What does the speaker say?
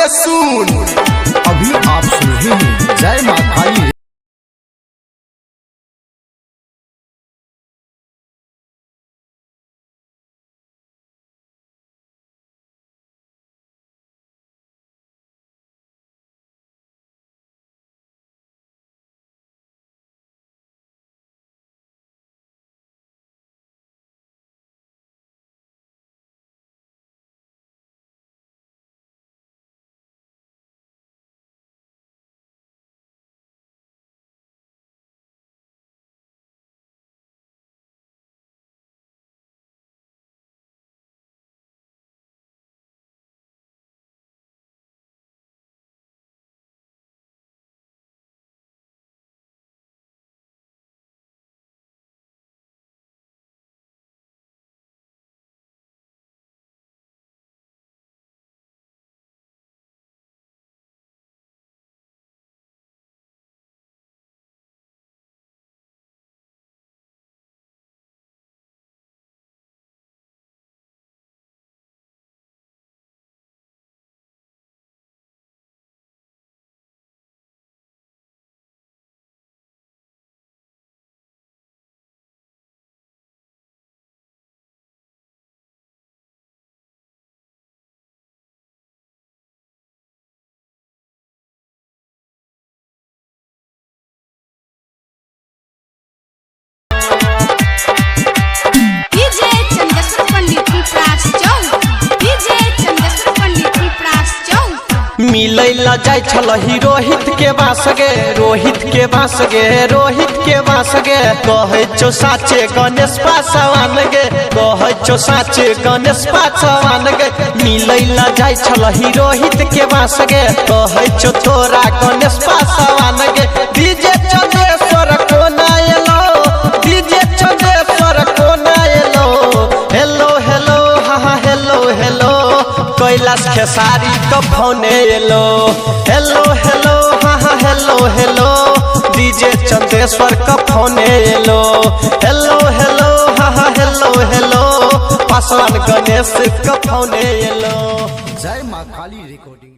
सुन अभी आप सुन रहे हैं जय मां काली। मिलैला जाय छलही रोहित के बास गे, रोहित के बास गे, रोहित के बास गे। कहे छो साचे गणेश पासवान गे, कहे छो साचे गणेश पासवान गे। मिलैला जाय छलही रोहित के बास गे, कहे छो तोरा गणेश पासवान गे। डीजे चंदेश्वर कोना एलो, डीजे चंदेश्वर कोना एलो। हेलो हेलो हा हा हेलो हेलो, कैलाश खेसारी तो फोन एलो। हेलो हेलो हाँ हाँ हेलो हेलो, डीजे चंदेश्वर का फोन एलो। हेलो हेलो हाँ हाँ हेलो हेलो, पासवान गणेश का फोन एलो। जय मां काली रिकॉर्डिंग।